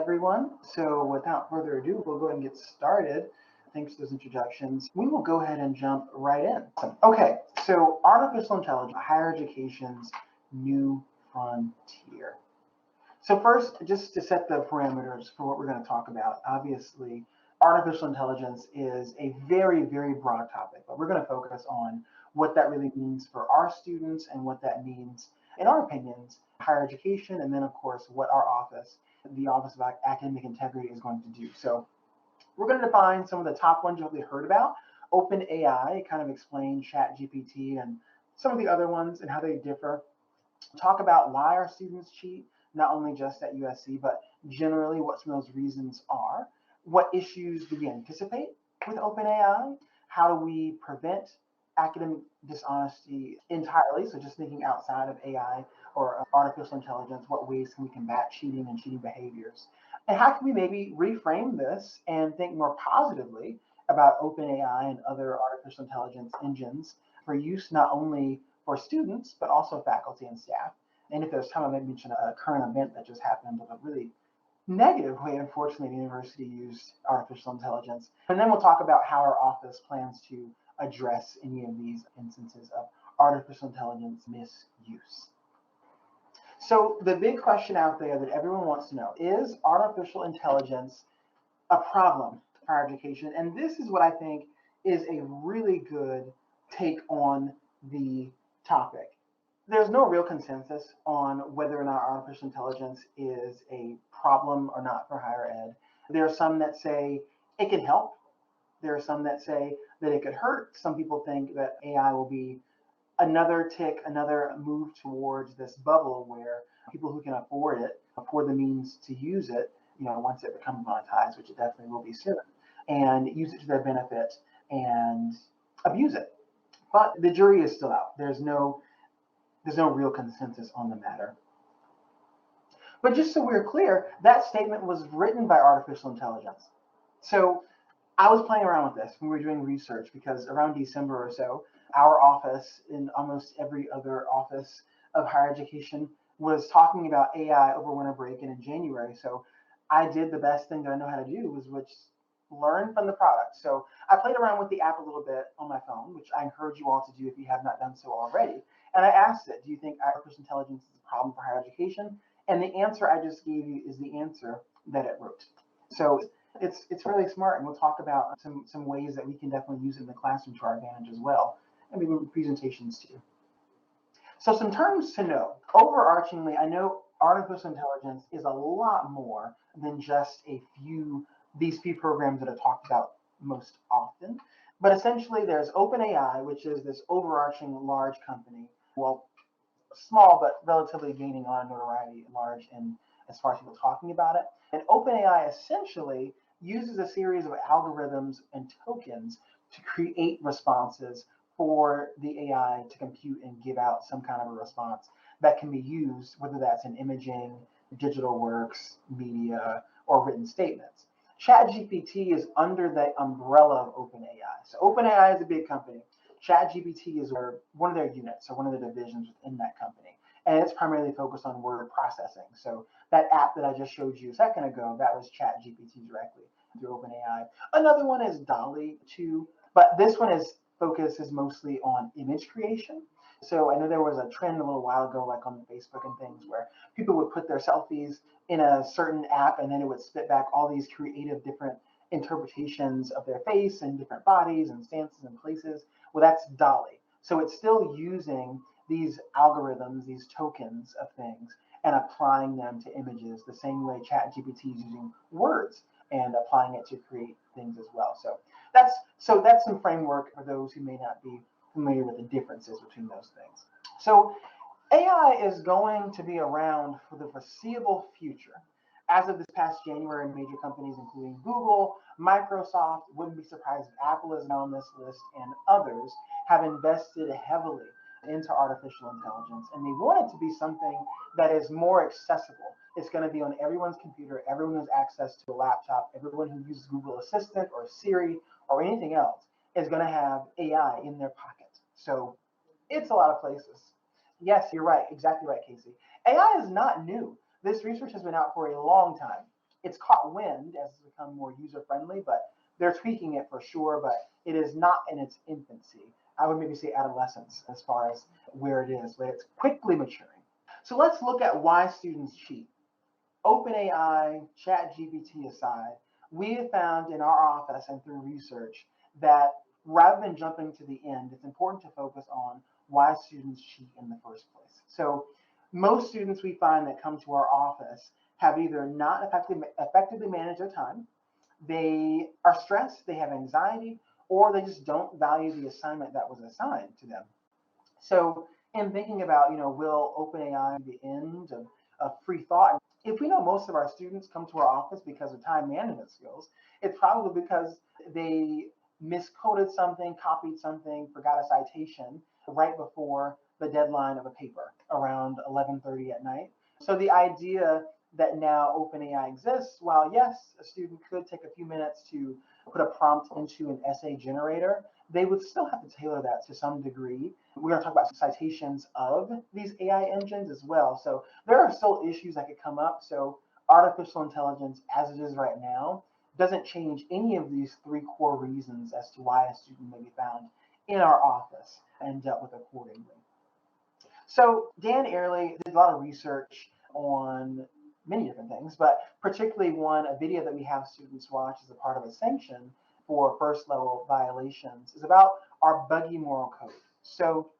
everyone. So without further ado, we'll go ahead and get started. Thanks for those introductions. We will go ahead and jump right in. Okay, so artificial intelligence, higher education's new frontier. So first, just to set the parameters for what we're going to talk about, obviously, artificial intelligence is a very, very broad topic, but we're going to focus on what that really means for our students and what that means, in our opinions, higher education, and then, of course, what our office, the Office of Academic Integrity, is going to do. So we're going to define some of the top ones you've heard about. OpenAI, kind of explain ChatGPT and some of the other ones and how they differ. Talk about why our students cheat, not only just at USC, but generally what some of those reasons are. What issues do we anticipate with OpenAI? How do we prevent academic dishonesty entirely? So just thinking outside of AI or artificial intelligence, what ways can we combat cheating and cheating behaviors? And how can we maybe reframe this and think more positively about OpenAI and other artificial intelligence engines for use not only for students, but also faculty and staff? And if there's time, I might mention a current event that just happened with a really negative way, unfortunately, the university used artificial intelligence. And then we'll talk about how our office plans to address any of these instances of artificial intelligence misuse. So the big question out there that everyone wants to know, is artificial intelligence a problem for higher education? And this is what I think is a really good take on the topic. There's no real consensus on whether or not artificial intelligence is a problem or not for higher ed. There are some that say it can help. There are some that say that it could hurt. Some people think that AI will be another tick, another move towards this bubble where people who can afford it, afford the means to use it, once it becomes monetized, which it definitely will be soon, and use it to their benefit and abuse it. But the jury is still out. There's no real consensus on the matter. But just so we're clear, that statement was written by artificial intelligence. So I was playing around with this when we were doing research because around December or so, our office and almost every other office of higher education was talking about AI over winter break and in January. So I did the best thing that I know how to do, which learn from the product. So I played around with the app a little bit on my phone, which I encourage you all to do if you have not done so already. And I asked it, do you think artificial intelligence is a problem for higher education? And the answer I just gave you is the answer that it wrote. So it's really smart, and we'll talk about some ways that we can definitely use it in the classroom to our advantage as well, and maybe presentations too. So some terms to know. Overarchingly, I know artificial intelligence is a lot more than just these few programs that are talked about most often. But essentially, there's OpenAI, which is this overarching large company. Well, small, but relatively gaining on notoriety, large in as far as people talking about it. And OpenAI essentially uses a series of algorithms and tokens to create responses for the AI to compute and give out some kind of a response that can be used, whether that's in imaging, digital works, media, or written statements. ChatGPT is under the umbrella of OpenAI. So OpenAI is a big company. ChatGPT is one of their units, or one of the divisions within that company. And it's primarily focused on word processing. So that app that I just showed you a second ago, that was ChatGPT directly through OpenAI. Another one is DALL-E 2, but this one focuses mostly on image creation. So I know there was a trend a little while ago, like on Facebook and things, where people would put their selfies in a certain app and then it would spit back all these creative different interpretations of their face and different bodies and stances and places. Well, that's DALL-E. So it's still using these algorithms, these tokens of things, and applying them to images the same way ChatGPT is using words and applying it to create things as well. So that's some framework for those who may not be familiar with the differences between those things. So AI is going to be around for the foreseeable future. As of this past January, major companies including Google, Microsoft, wouldn't be surprised if Apple is now on this list, and others have invested heavily into artificial intelligence, and they want it to be something that is more accessible. It's going to be on everyone's computer, everyone who has access to a laptop, everyone who uses Google Assistant or Siri or anything else is going to have AI in their pocket. So it's a lot of places. Yes, you're right. Exactly right, Casey. AI is not new. This research has been out for a long time. It's caught wind as it's become more user friendly, but they're tweaking it for sure, but it is not in its infancy. I would maybe say adolescence as far as where it is, but it's quickly maturing. So let's look at why students cheat. OpenAI, ChatGPT aside, we have found in our office and through research that rather than jumping to the end, it's important to focus on why students cheat in the first place. So most students we find that come to our office have either not effectively managed their time, they are stressed, they have anxiety, or they just don't value the assignment that was assigned to them. So in thinking about, will OpenAI be the end of free thought? If we know most of our students come to our office because of time management skills, it's probably because they miscoded something, copied something, forgot a citation right before the deadline of a paper around 11:30 at night. So the idea that now OpenAI exists, while yes, a student could take a few minutes to put a prompt into an essay generator, they would still have to tailor that to some degree. We're going to talk about citations of these AI engines as well. So there are still issues that could come up. So artificial intelligence, as it is right now, doesn't change any of these three core reasons as to why a student may be found in our office and dealt with accordingly. So Dan Ariely did a lot of research on many different things, but particularly a video that we have students watch as a part of a sanction for first level violations is about our buggy moral code. So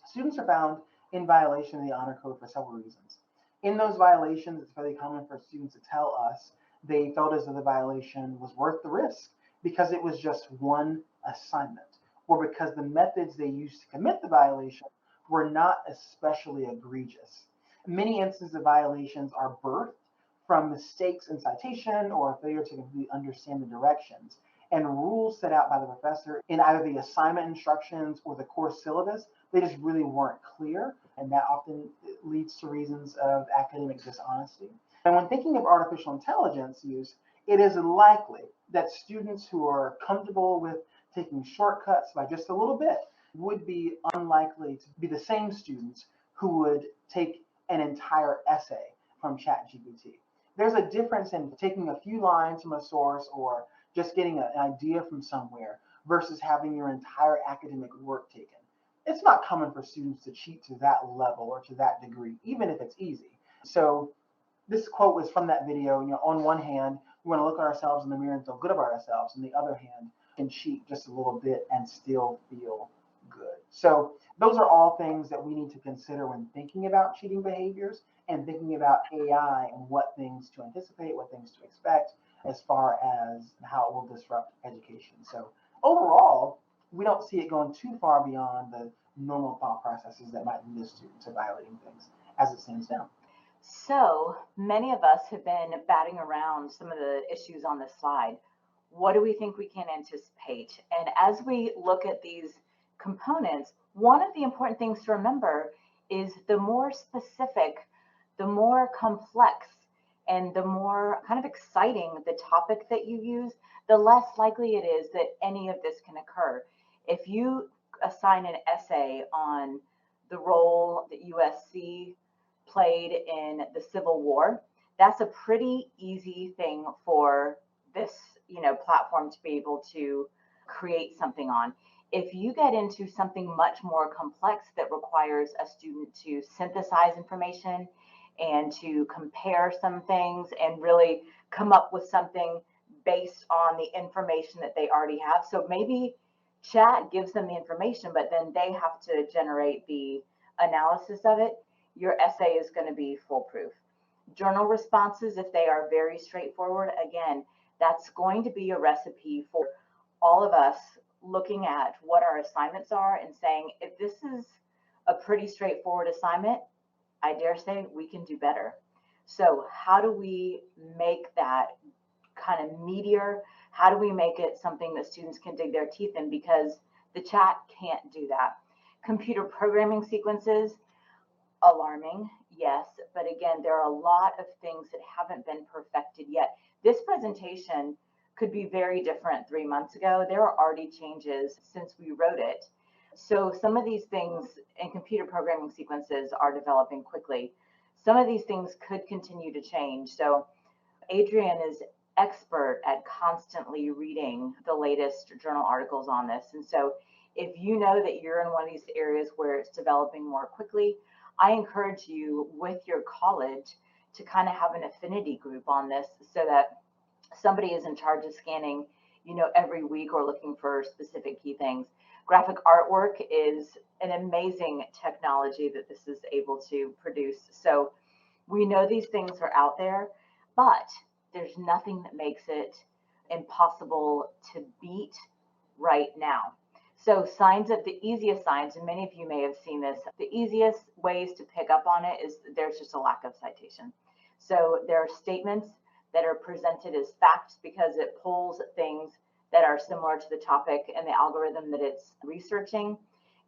students are found in violation of the honor code for several reasons. In those violations, it's very common for students to tell us they felt as though the violation was worth the risk because it was just one assignment, or because the methods they used to commit the violation were not especially egregious. Many instances of violations are birthed from mistakes in citation or a failure to completely understand the directions. And rules set out by the professor in either the assignment instructions or the course syllabus, they just really weren't clear. And that often leads to reasons of academic dishonesty. And when thinking of artificial intelligence use, it is likely that students who are comfortable with taking shortcuts by just a little bit would be unlikely to be the same students who would take an entire essay from ChatGPT. There's a difference in taking a few lines from a source or just getting an idea from somewhere versus having your entire academic work taken. It's not common for students to cheat to that level or to that degree, even if it's easy. So this quote was from that video. On one hand, we want to look at ourselves in the mirror and feel good about ourselves. On the other hand, can cheat just a little bit and still feel good. So those are all things that we need to consider when thinking about cheating behaviors and thinking about AI and what things to anticipate, what things to expect as far as how it will disrupt education. So overall, we don't see it going too far beyond the normal thought processes that might lead a student to violating things as it stands now. So many of us have been batting around some of the issues on this slide. What do we think we can anticipate? And as we look at these components, one of the important things to remember is the more specific, the more complex, and the more kind of exciting the topic that you use, the less likely it is that any of this can occur. If you assign an essay on the role that USC played in the Civil War, that's a pretty easy thing for this, platform to be able to create something on. If you get into something much more complex that requires a student to synthesize information and to compare some things and really come up with something based on the information that they already have. So maybe chat gives them the information, but then they have to generate the analysis of it. Your essay is going to be foolproof. Journal responses, if they are very straightforward, again, that's going to be a recipe for all of us looking at what our assignments are and saying, if this is a pretty straightforward assignment, I dare say we can do better. So how do we make that kind of meatier? How do we make it something that students can dig their teeth in? Because the chat can't do that. Computer programming sequences, alarming, yes, but again, there are a lot of things that haven't been perfected yet. This presentation could be very different 3 months ago. There are already changes since we wrote it. So some of these things in computer programming sequences are developing quickly. Some of these things could continue to change. So Adrian is expert at constantly reading the latest journal articles on this. And so if you know that you're in one of these areas where it's developing more quickly, I encourage you with your college to kind of have an affinity group on this so that somebody is in charge of scanning, every week or looking for specific key things. Graphic artwork is an amazing technology that this is able to produce. So we know these things are out there, but there's nothing that makes it impossible to beat right now. So signs of the easiest signs, and many of you may have seen this, the easiest ways to pick up on it is there's just a lack of citation. So there are statements that are presented as facts because it pulls things that are similar to the topic and the algorithm that it's researching,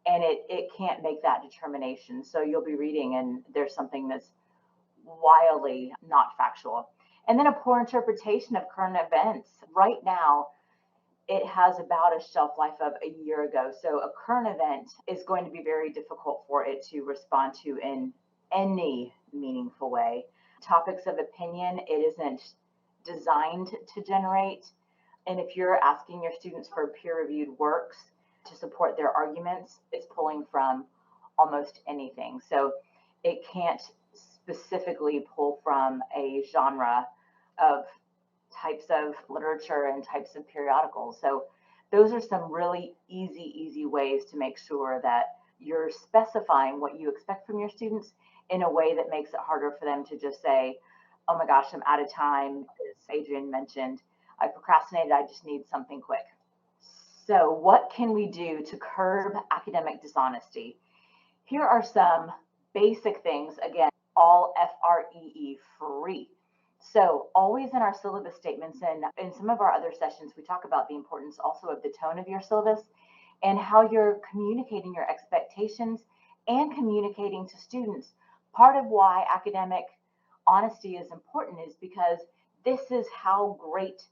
and it can't make that determination. So you'll be reading and there's something that's wildly not factual. And then a poor interpretation of current events. Right now, it has about a shelf life of a year ago. So a current event is going to be very difficult for it to respond to in any meaningful way. Topics of opinion, it isn't designed to generate. And if you're asking your students for peer-reviewed works to support their arguments, it's pulling from almost anything. So it can't specifically pull from a genre of types of literature and types of periodicals. So those are some really easy ways to make sure that you're specifying what you expect from your students in a way that makes it harder for them to just say, oh my gosh, I'm out of time. As Adrian mentioned, I procrastinated, I just need something quick. So what can we do to curb academic dishonesty? Here are some basic things, again, all free. So always in our syllabus statements and in some of our other sessions, we talk about the importance also of the tone of your syllabus and how you're communicating your expectations and communicating to students. Part of why academic honesty is important is because this is how great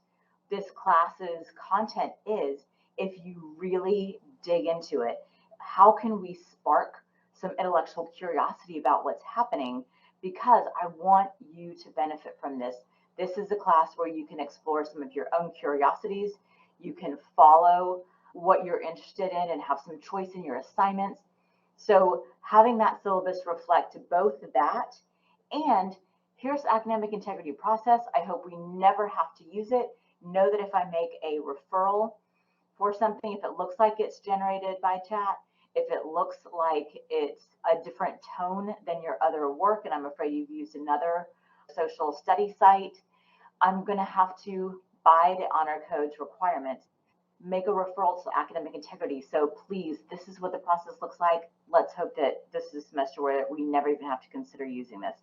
this class's content is if you really dig into it. How can we spark some intellectual curiosity about what's happening? Because I want you to benefit from this. This is a class where you can explore some of your own curiosities. You can follow what you're interested in and have some choice in your assignments. So having that syllabus reflect both that and here's academic integrity process. I hope we never have to use it. Know that if I make a referral for something, if it looks like it's generated by chat, if it looks like it's a different tone than your other work, and I'm afraid you've used another social study site, I'm going to have to, by the honor code's requirements, make a referral to academic integrity. So please, this is what the process looks like. Let's hope that this is a semester where we never even have to consider using this.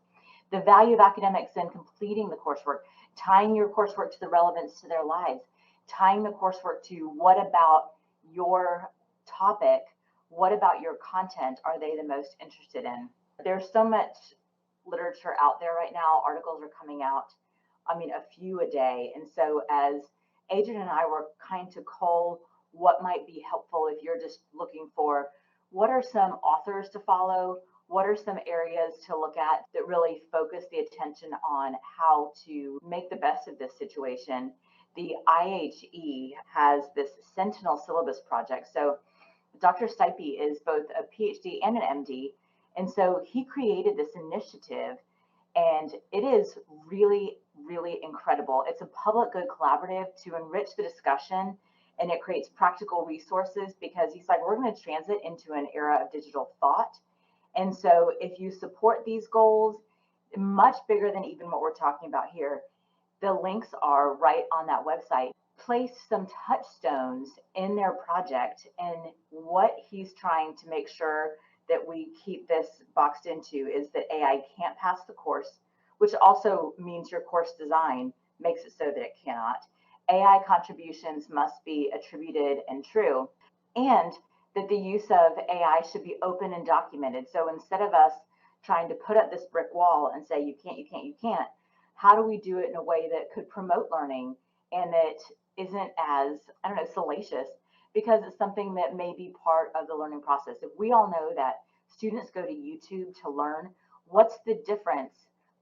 The value of academics in completing the coursework, tying your coursework to the relevance to their lives, tying the coursework to what about your topic, what about your content are they the most interested in? There's so much literature out there right now. Articles are coming out, a few a day. And so as Adrian and I were kind to cull what might be helpful if you're just looking for what are some authors to follow, what are some areas to look at that really focus the attention on how to make the best of this situation. The IHE has this Sentinel syllabus project. So Dr. Stipe is both a PhD and an MD. And so he created this initiative and it is really incredible. It's a public good collaborative to enrich the discussion and it creates practical resources because he's like, we're going to transit into an era of digital thought. And so if you support these goals, much bigger than even what we're talking about here, the links are right on that website. Place some touchstones in their project and what he's trying to make sure that we keep this boxed into is that AI can't pass the course, which also means your course design makes it so that it cannot. AI contributions must be attributed and true, and that the use of AI should be open and documented. So instead of us trying to put up this brick wall and say, you can't, how do we do it in a way that could promote learning and that isn't as, salacious, because it's something that may be part of the learning process. If we all know that students go to YouTube to learn, what's the difference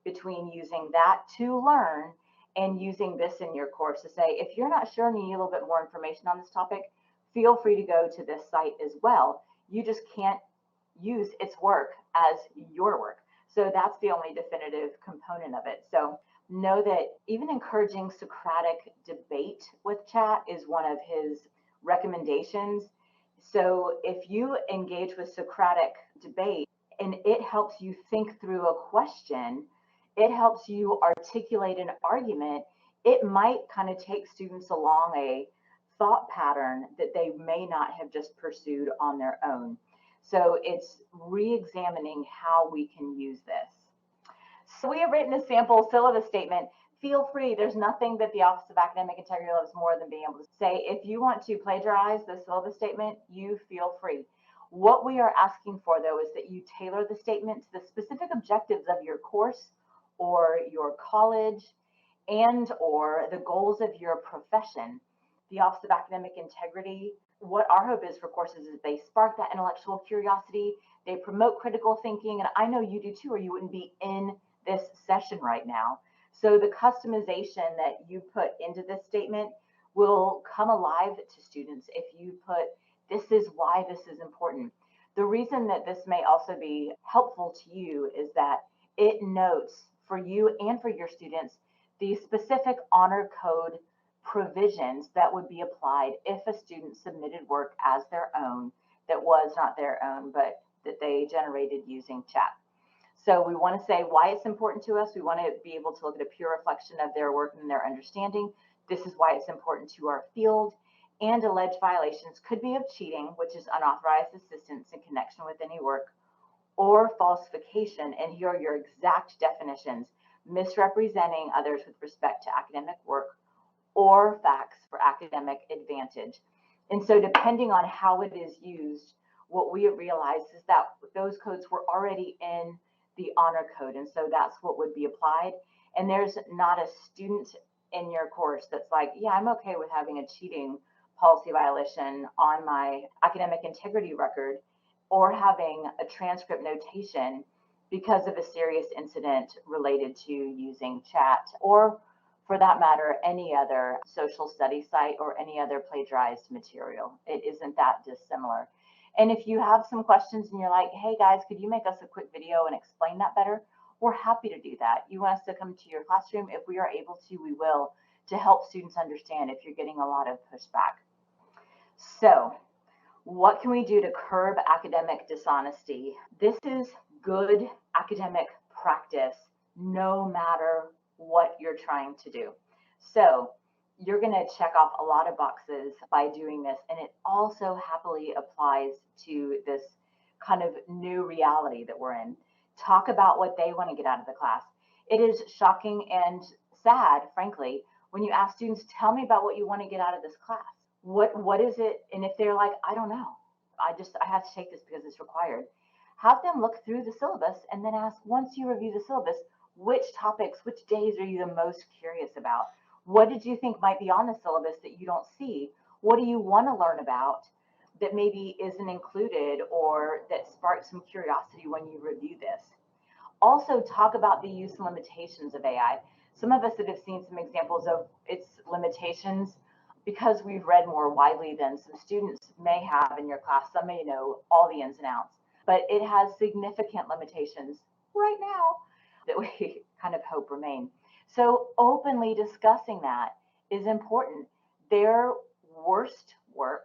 between using that to learn and using this in your course to say, if you're not sure and you need a little bit more information on this topic, feel free to go to this site as well. You just can't use its work as your work. So that's the only definitive component of it. So know that even encouraging Socratic debate with chat is one of his recommendations. So if you engage with Socratic debate and it helps you think through a question, it helps you articulate an argument, it might kind of take students along a thought pattern that they may not have just pursued on their own. So it's re-examining how we can use this. So we have written a sample syllabus statement. Feel free, there's nothing that the Office of Academic Integrity loves more than being able to say, if you want to plagiarize the syllabus statement, you feel free. What we are asking for, though, is that you tailor the statement to the specific objectives of your course or your college and or the goals of your profession. The Office of Academic Integrity, what our hope is for courses is they spark that intellectual curiosity, they promote critical thinking, and I know you do too, or you wouldn't be in this session right now. So the customization that you put into this statement will come alive to students if you put, this is why this is important. The reason that this may also be helpful to you is that it notes for you and for your students the specific honor code provisions that would be applied if a student submitted work as their own that was not their own, but that they generated using chat. So we want to say why it's important to us. We want to be able to look at a pure reflection of their work and their understanding. This is why it's important to our field. And alleged violations could be of cheating, which is unauthorized assistance in connection with any work, or falsification. And here are your exact definitions: misrepresenting others with respect to academic work or facts for academic advantage. And so depending on how it is used, what we have realized is that those codes were already in the honor code. And so that's what would be applied. And there's not a student in your course that's like, yeah, I'm okay with having a cheating policy violation on my academic integrity record or having a transcript notation because of a serious incident related to using chat, or for that matter, any other social studies site or any other plagiarized material. It isn't that dissimilar. And if you have some questions and you're like, hey guys, could you make us a quick video and explain that better? We're happy to do that. You want us to come to your classroom? If we are able to, we will, to help students understand if you're getting a lot of pushback. So what can we do to curb academic dishonesty? This is good academic practice, no matter what you're trying to do. So you're going to check off a lot of boxes by doing this, and it also happily applies to this kind of new reality that we're in. Talk about what they want to get out of the class. It is shocking and sad, frankly, when you ask students, tell me about what you want to get out of this class. What is it? And if they're like, I don't know, I have to take this because it's required. Have them look through the syllabus and then ask, once you review the syllabus, which topics, which days are you the most curious about? What did you think might be on the syllabus that you don't see? What do you want to learn about that maybe isn't included or that sparks some curiosity when you review this? Also talk about the use and limitations of AI. Some of us that have seen some examples of its limitations, because we've read more widely than some students may have in your class, some may know all the ins and outs, but it has significant limitations right now that we kind of hope remain. So openly discussing that is important. Their worst work,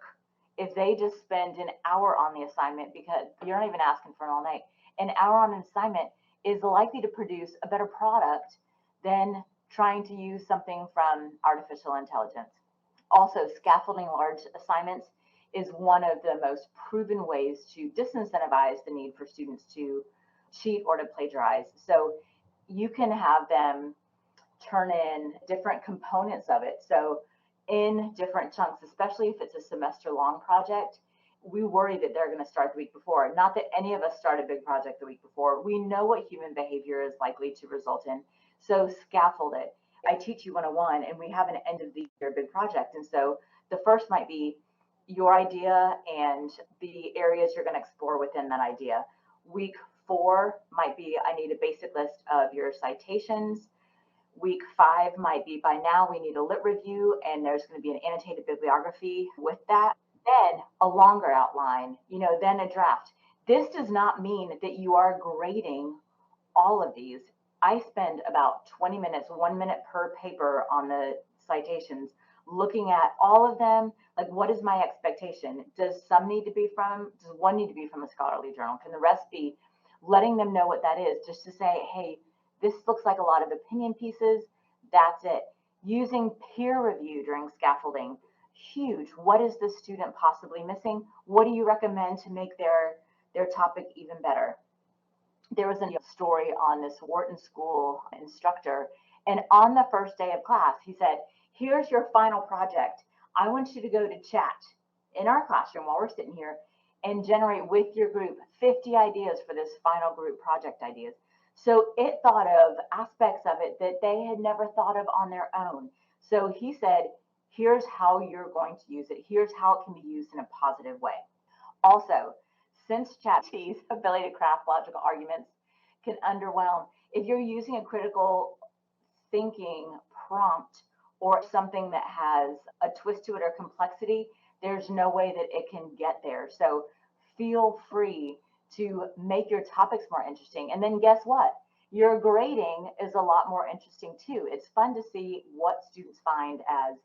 if they just spend an hour on the assignment, because you're not even asking for an all night, an hour on an assignment is likely to produce a better product than trying to use something from artificial intelligence. Also, scaffolding large assignments is one of the most proven ways to disincentivize the need for students to cheat or to plagiarize. So you can have them turn in different components of it. So in different chunks, especially if it's a semester long project, we worry that they're going to start the week before. Not that any of us start a big project the week before. We know what human behavior is likely to result in. So scaffold it. I teach you 101 and we have an end of the year big project. And so the first might be your idea and the areas you're going to explore within that idea. Week 4 might be, I need a basic list of your citations. Week 5 might be, by now we need a lit review and there's going to be an annotated bibliography with that. Then a longer outline, then a draft. This does not mean that you are grading all of these. I spend about 20 minutes, 1 minute per paper on the citations, looking at all of them. Like, what is my expectation? Does one need to be from a scholarly journal? Can the rest be? Letting them know what that is, just to say, hey, this looks like a lot of opinion pieces. That's it. Using peer review during scaffolding, huge. What is the student possibly missing? What do you recommend to make their topic even better? There was a story on this Wharton School instructor, and on the first day of class, he said, here's your final project. I want you to go to chat in our classroom while we're sitting here and generate with your group 50 ideas for this final group project ideas. So it thought of aspects of it that they had never thought of on their own. So he said, here's how you're going to use it. Here's how it can be used in a positive way. Also, since ChatGPT's ability to craft logical arguments can underwhelm, if you're using a critical thinking prompt or something that has a twist to it or complexity, there's no way that it can get there. So feel free to make your topics more interesting. And then guess what? Your grading is a lot more interesting too. It's fun to see what students find as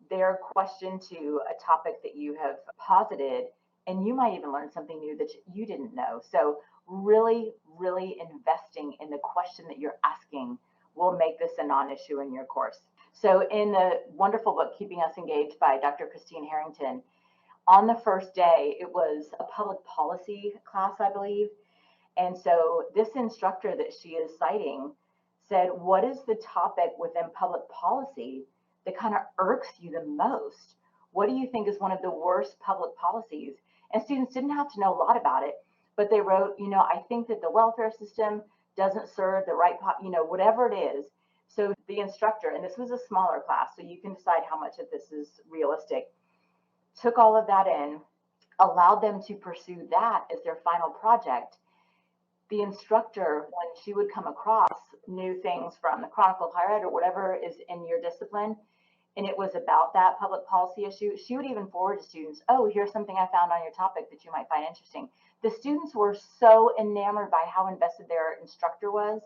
their question to a topic that you have posited, and you might even learn something new that you didn't know. So really, really investing in the question that you're asking will make this a non-issue in your course. So in the wonderful book, Keeping Us Engaged by Dr. Christine Harrington, on the first day, it was a public policy class, I believe. And so this instructor that she is citing said, what is the topic within public policy that kind of irks you the most? What do you think is one of the worst public policies? And students didn't have to know a lot about it, but they wrote, I think that the welfare system doesn't serve the right, whatever it is. So the instructor, and this was a smaller class, so you can decide how much of this is realistic, took all of that in, allowed them to pursue that as their final project. The instructor, when she would come across new things from the Chronicle of Higher Ed or whatever is in your discipline, and it was about that public policy issue, she would even forward to students, oh, here's something I found on your topic that you might find interesting. The students were so enamored by how invested their instructor was,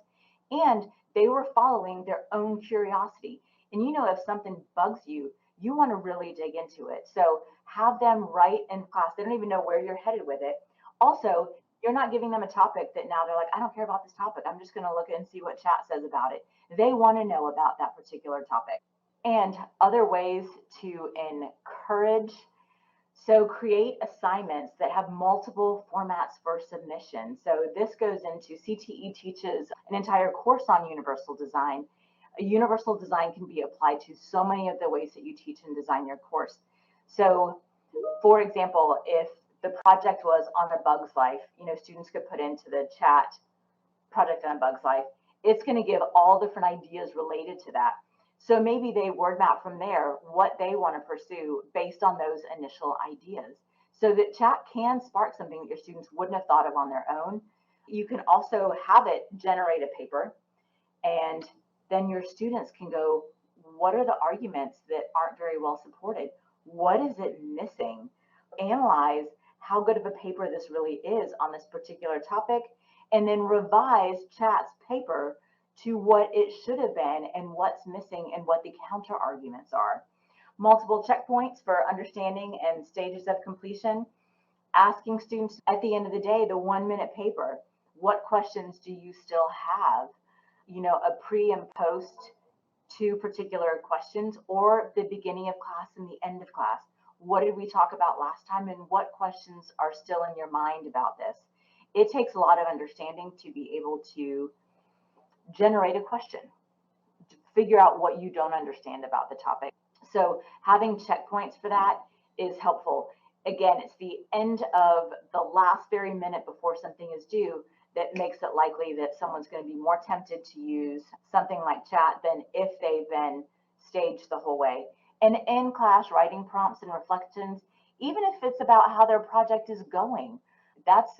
and they were following their own curiosity. And if something bugs you, you want to really dig into it. So have them write in class. They don't even know where you're headed with it. Also, you're not giving them a topic that now they're like, I don't care about this topic. I'm just going to look and see what chat says about it. They want to know about that particular topic. And other ways to encourage. So create assignments that have multiple formats for submission. So this goes into CTE teaches an entire course on universal design. A universal design can be applied to so many of the ways that you teach and design your course. So for example, if the project was on a bug's life, students could put into the chat project on a bug's life. It's going to give all different ideas related to that. So maybe they word map from there what they want to pursue based on those initial ideas. So that chat can spark something that your students wouldn't have thought of on their own. You can also have it generate a paper, and then your students can go, what are the arguments that aren't very well supported? What is it missing? Analyze how good of a paper this really is on this particular topic, and then revise chat's paper to what it should have been and what's missing and what the counter arguments are. Multiple checkpoints for understanding and stages of completion. Asking students at the end of the day, the 1 minute paper, what questions do you still have? A pre and post to particular questions, or the beginning of class and the end of class. What did we talk about last time, and what questions are still in your mind about this? It takes a lot of understanding to be able to generate a question, to figure out what you don't understand about the topic. So having checkpoints for that is helpful. Again, it's the end of the last very minute before something is due that makes it likely that someone's going to be more tempted to use something like chat than if they've been staged the whole way. And in class writing prompts and reflections, even if it's about how their project is going, that's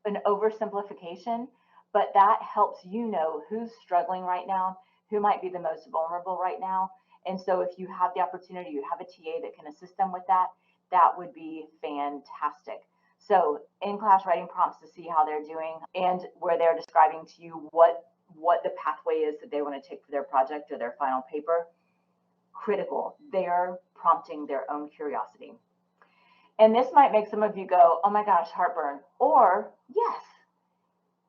an oversimplification, but that helps who's struggling right now, who might be the most vulnerable right now. And so if you have the opportunity, you have a TA that can assist them with that, that would be fantastic. So in-class writing prompts to see how they're doing, and where they're describing to you what the pathway is that they want to take for their project or their final paper. Critical. They're prompting their own curiosity. And this might make some of you go, oh my gosh, heartburn. Or yes,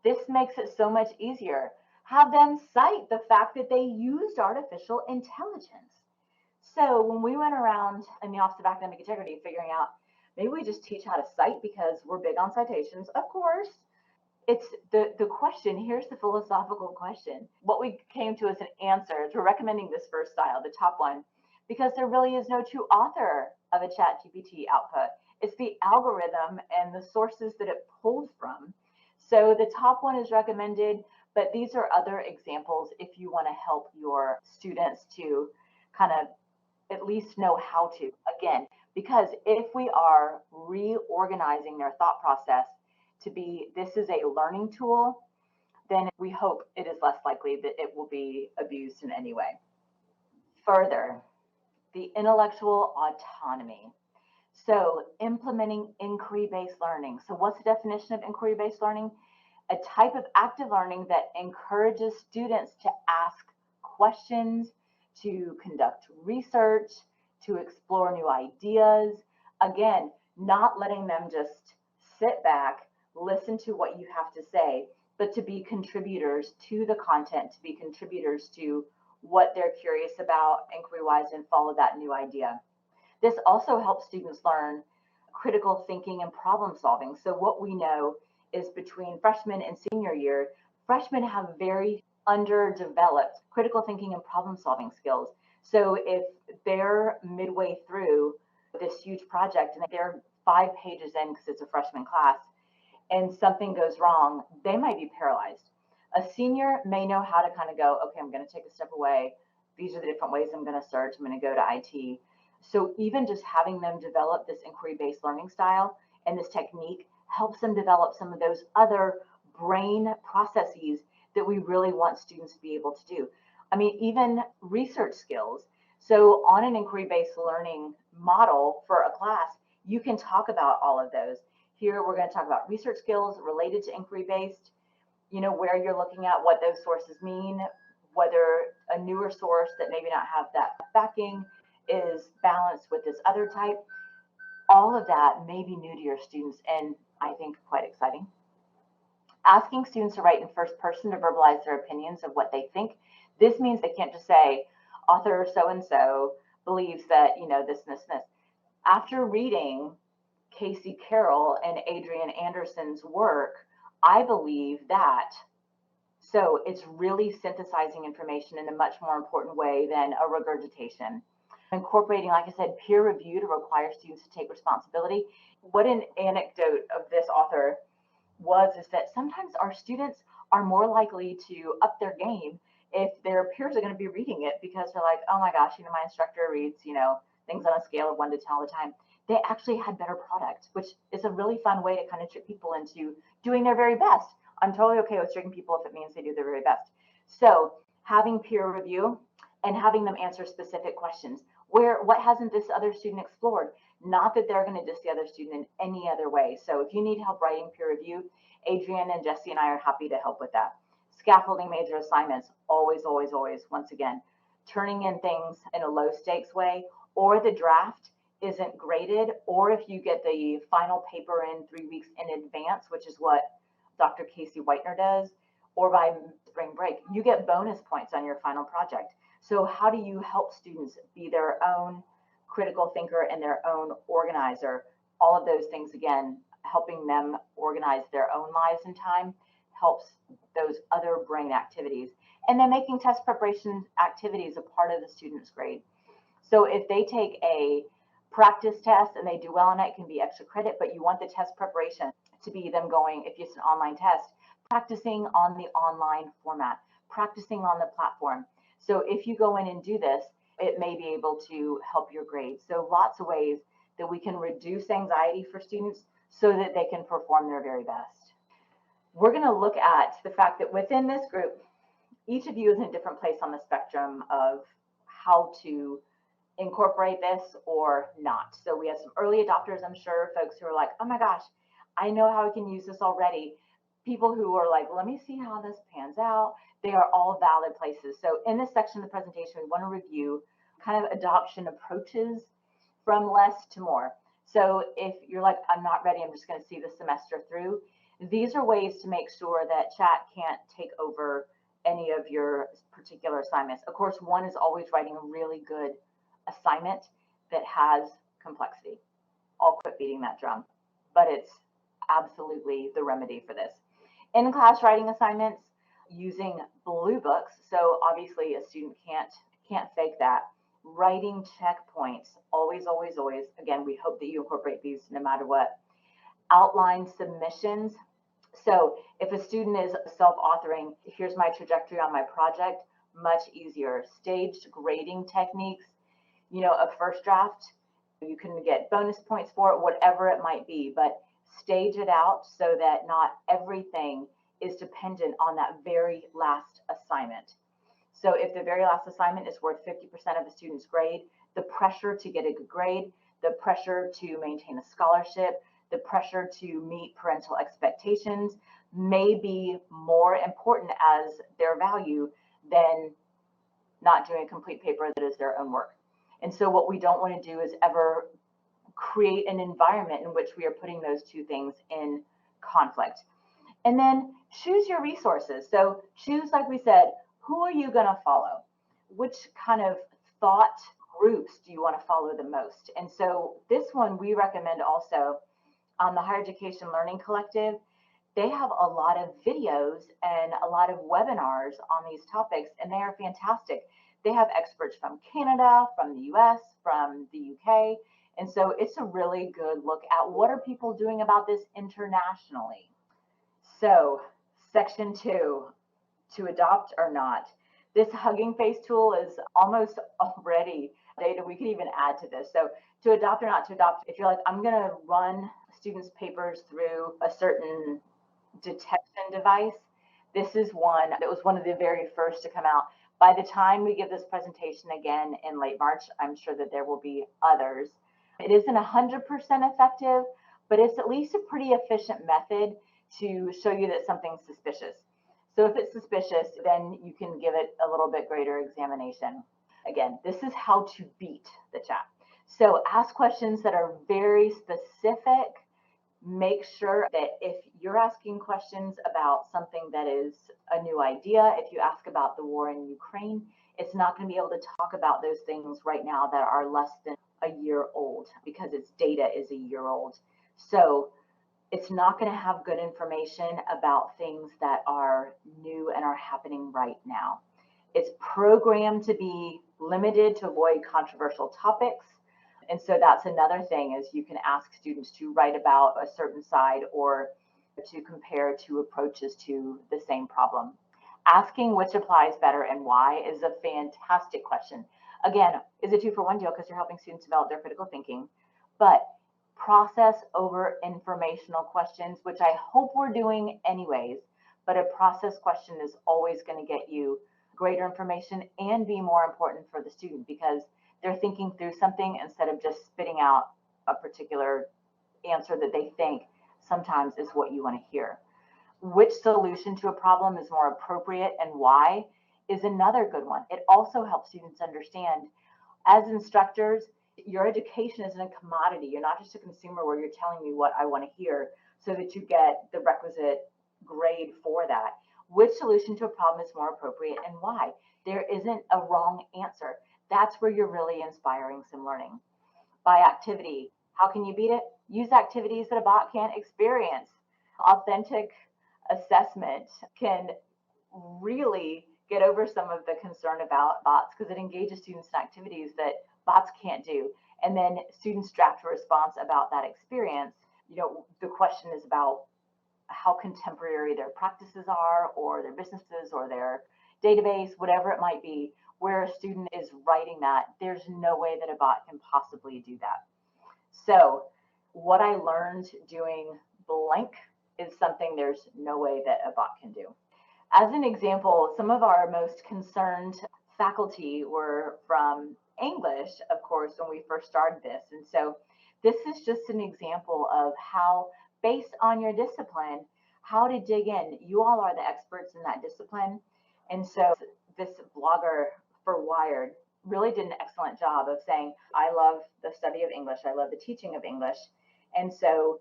this makes it so much easier. Have them cite the fact that they used artificial intelligence. So when we went around in the Office of Academic Integrity figuring out, maybe we just teach how to cite because we're big on citations, of course. It's the question, here's the philosophical question. What we came to as an answer is we're recommending this first style, the top one, because there really is no true author of a ChatGPT output. It's the algorithm and the sources that it pulled from. So the top one is recommended, but these are other examples if you want to help your students to kind of at least know how to. Again, because if we are reorganizing their thought process to be, this is a learning tool, then we hope it is less likely that it will be abused in any way. Further, the intellectual autonomy. So implementing inquiry-based learning. So what's the definition of inquiry-based learning? A type of active learning that encourages students to ask questions, to conduct research, to explore new ideas. Again, not letting them just sit back, listen to what you have to say, but to be contributors to the content, to be contributors to what they're curious about inquiry-wise and follow that new idea. This also helps students learn critical thinking and problem solving. So what we know is between freshman and senior year, freshmen have very underdeveloped critical thinking and problem solving skills. So if they're midway through this huge project and they're 5 pages in because it's a freshman class and something goes wrong, they might be paralyzed. A senior may know how to kind of go, okay, I'm going to take a step away. These are the different ways I'm going to search. I'm going to go to IT. So even just having them develop this inquiry-based learning style and this technique helps them develop some of those other brain processes that we really want students to be able to do. I mean, even research skills. So on an inquiry-based learning model for a class, you can talk about all of those. Here, we're going to talk about research skills related to inquiry-based, you know, where you're looking at what those sources mean, whether a newer source that maybe not have that backing is balanced with this other type. All of that may be new to your students and I think quite exciting. Asking students to write in first person to verbalize their opinions of what they think. This means they can't just say, author so-and-so believes that, you know, this and this and this. After reading Casey Carroll and Adrian Anderson's work, I believe that. So it's really synthesizing information in a much more important way than a regurgitation. Incorporating, like I said, peer review to require students to take responsibility. What an anecdote of this author was is that sometimes our students are more likely to up their game if their peers are going to be reading it because they're like, oh my gosh, you know, my instructor reads, you know, things on a scale of 1 to 10 all the time. They actually had better product, which is a really fun way to kind of trick people into doing their very best. I'm totally okay with tricking people if it means they do their very best. So having peer review and having them answer specific questions. What hasn't this other student explored? Not that they're going to diss the other student in any other way. So if you need help writing peer review, Adrian and Jesse and I are happy to help with that. Scaffolding major assignments, always, always, always, once again, turning in things in a low stakes way, or the draft isn't graded, or if you get the final paper in 3 weeks in advance, which is what Dr. Casey Whitener does, or by spring break, you get bonus points on your final project. So how do you help students be their own critical thinker and their own organizer? All of those things, again, helping them organize their own lives in time helps those other brain activities. And then making test preparation activities a part of the student's grade. So if they take a practice test and they do well on it, it can be extra credit, but you want the test preparation to be them going, if it's an online test, practicing on the online format, practicing on the platform. So if you go in and do this, it may be able to help your grades. So lots of ways that we can reduce anxiety for students so that they can perform their very best. We're going to look at the fact that within this group, each of you is in a different place on the spectrum of how to incorporate this or not. So we have some early adopters, I'm sure, folks who are like, oh my gosh, I know how I can use this already. People who are like, let me see how this pans out. They are all valid places. So in this section of the presentation, we want to review kind of adoption approaches from less to more. So if you're like, I'm not ready, I'm just going to see the semester through, these are ways to make sure that chat can't take over any of your particular assignments. Of course, one is always writing a really good assignment that has complexity. I'll quit beating that drum, but it's absolutely the remedy for this. In class writing assignments using blue books. So obviously a student can't fake that. Writing checkpoints, always, always, always. Again, we hope that you incorporate these no matter what. Outline submissions. So if a student is self-authoring, here's my trajectory on my project, much easier. Staged grading techniques, a first draft, you can get bonus points for it, whatever it might be, but stage it out so that not everything is dependent on that very last assignment. So if the very last assignment is worth 50% of a student's grade, the pressure to get a good grade, the pressure to maintain a scholarship, the pressure to meet parental expectations may be more important as their value than not doing a complete paper that is their own work. And so what we don't want to do is ever create an environment in which we are putting those two things in conflict. And then choose your resources. So choose, like we said, who are you going to follow? Which kind of thought groups do you want to follow the most? And so this one we recommend also on the Higher Education Learning Collective. They have a lot of videos and a lot of webinars on these topics, and they are fantastic. They have experts from Canada, from the US, from the UK. And so it's a really good look at what are people doing about this internationally. So section 2, to adopt or not. This Hugging Face tool is almost already data we could even add to this. So to adopt or not to adopt, if you're like, I'm going to run students' papers through a certain detection device, this is one that was one of the very first to come out. By the time we give this presentation again in late March, I'm sure that there will be others. It isn't 100% effective, but it's at least a pretty efficient method to show you that something's suspicious. So if it's suspicious, then you can give it a little bit greater examination. Again, this is how to beat the chat. So ask questions that are very specific. Make sure that if you're asking questions about something that is a new idea, if you ask about the war in Ukraine, it's not going to be able to talk about those things right now that are less than a year old because its data is a year old. So it's not going to have good information about things that are new and are happening right now. It's programmed to be limited to avoid controversial topics. And so that's another thing is you can ask students to write about a certain side or to compare two approaches to the same problem. Asking which applies better and why is a fantastic question. Again, is a 2-for-1 deal because you're helping students develop their critical thinking, but process over informational questions, which I hope we're doing anyways, but a process question is always going to get you greater information and be more important for the student because they're thinking through something instead of just spitting out a particular answer that they think sometimes is what you want to hear. Which solution to a problem is more appropriate and why is another good one. It also helps students understand as instructors, your education isn't a commodity. You're not just a consumer where you're telling me what I want to hear so that you get the requisite grade for that. Which solution to a problem is more appropriate and why? There isn't a wrong answer. That's where you're really inspiring some learning. By activity, how can you beat it? Use activities that a bot can't experience. Authentic assessment can really get over some of the concern about bots because it engages students in activities that bots can't do. And then students draft a response about that experience. The question is about how contemporary their practices are or their businesses or their database, whatever it might be, where a student is writing that, there's no way that a bot can possibly do that. So what I learned doing blank is something there's no way that a bot can do. As an example, some of our most concerned faculty were from English, of course, when we first started this. And so this is just an example of how, based on your discipline, how to dig in. You all are the experts in that discipline. And so this blogger for Wired really did an excellent job of saying, I love the study of English. I love the teaching of English. And so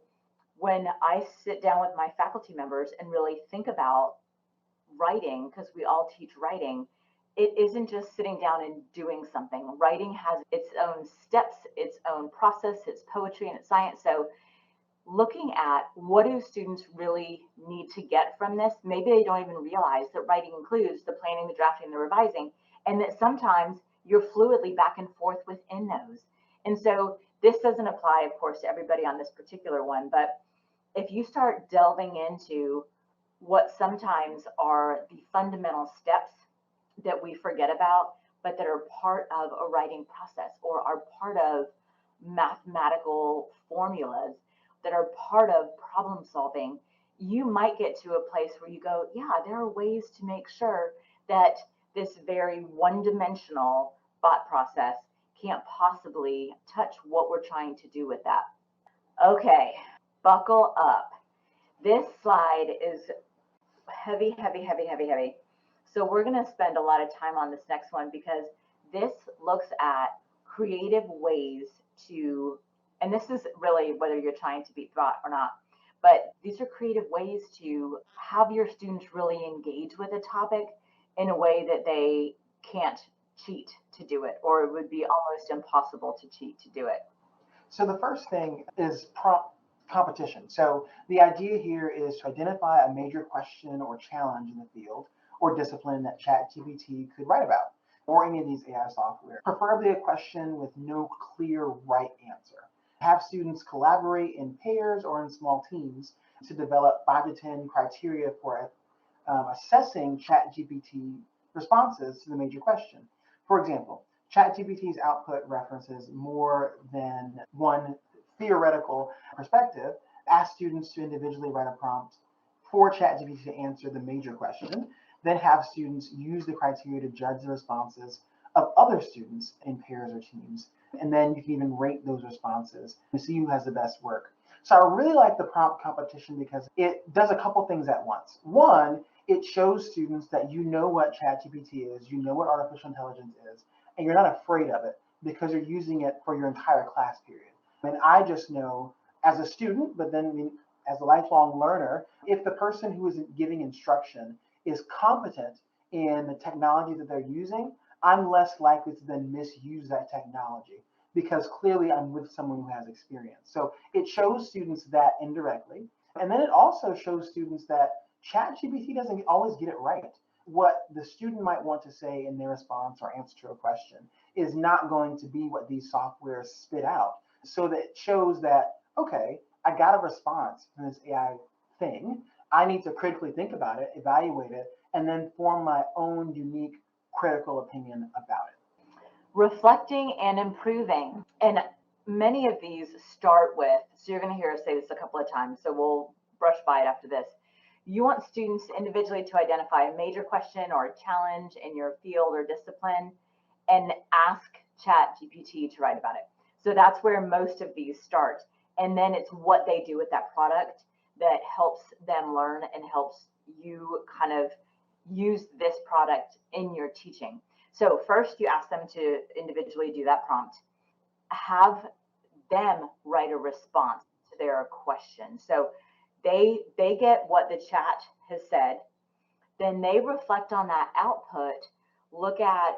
when I sit down with my faculty members and really think about writing, because we all teach writing, it isn't just sitting down and doing something. Writing has its own steps, its own process, it's poetry and it's science. So looking at what do students really need to get from this, maybe they don't even realize that writing includes the planning, the drafting, the revising, and that sometimes you're fluidly back and forth within those. And so this doesn't apply, of course, to everybody on this particular one, but if you start delving into what sometimes are the fundamental steps that we forget about, but that are part of a writing process or are part of mathematical formulas, that are part of problem solving, you might get to a place where you go, yeah, there are ways to make sure that this very one-dimensional thought process can't possibly touch what we're trying to do with that. Okay, buckle up. This slide is heavy, heavy, heavy, heavy, heavy. So we're going to spend a lot of time on this next one because this looks at creative ways to, and this is really whether you're trying to beat thought or not, but these are creative ways to have your students really engage with a topic in a way that they can't cheat to do it, or it would be almost impossible to cheat to do it. So the first thing is prompt competition. So the idea here is to identify a major question or challenge in the field or discipline that ChatGPT could write about, or any of these AI software, preferably a question with no clear right answer. Have students collaborate in pairs or in small teams to develop 5 to 10 criteria for assessing ChatGPT responses to the major question. For example, ChatGPT's output references more than one theoretical perspective. Ask students to individually write a prompt for ChatGPT to answer the major question, then have students use the criteria to judge the responses of other students in pairs or teams. And then you can even rate those responses to see who has the best work. So I really like the prompt competition because it does a couple things at once. One, it shows students that you know what ChatGPT is, you know what artificial intelligence is, and you're not afraid of it because you're using it for your entire class period. And I just know as a student, but then as a lifelong learner, if the person who is giving instruction is competent in the technology that they're using, I'm less likely to then misuse that technology because clearly I'm with someone who has experience. So it shows students that indirectly. And then it also shows students that ChatGPT doesn't always get it right. What the student might want to say in their response or answer to a question is not going to be what these softwares spit out. So that it shows that, okay, I got a response from this AI thing. I need to critically think about it, evaluate it, and then form my own unique critical opinion about it. Reflecting and improving. And many of these start with, so you're going to hear us say this a couple of times, so we'll brush by it after this. You want students individually to identify a major question or a challenge in your field or discipline and ask ChatGPT to write about it. So that's where most of these start. And then it's what they do with that product that helps them learn and helps you kind of use this product in your teaching. So first you ask them to individually do that prompt. Have them write a response to their question. So they get what the chat has said, then they reflect on that output, look at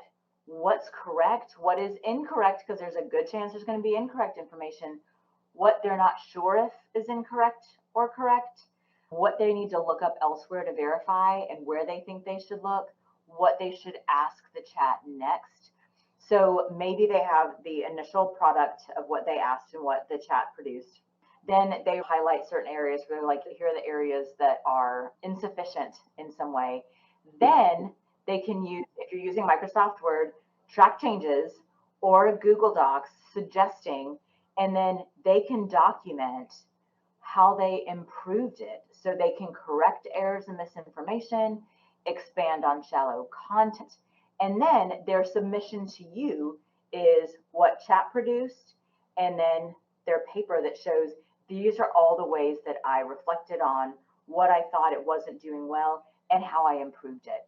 what's correct, what is incorrect, because there's a good chance there's going to be incorrect information, what they're not sure if is incorrect or correct, what they need to look up elsewhere to verify and where they think they should look, what they should ask the chat next. So maybe they have the initial product of what they asked and what the chat produced. Then they highlight certain areas where they're like, here are the areas that are insufficient in some way. Then they can use, if you're using Microsoft Word, track changes or Google Docs suggesting, and then they can document how they improved it. So they can correct errors and misinformation expand on shallow content. And then their submission to you is what chat produced, and then their paper that shows these are all the ways that I reflected on what I thought it wasn't doing well and how I improved it.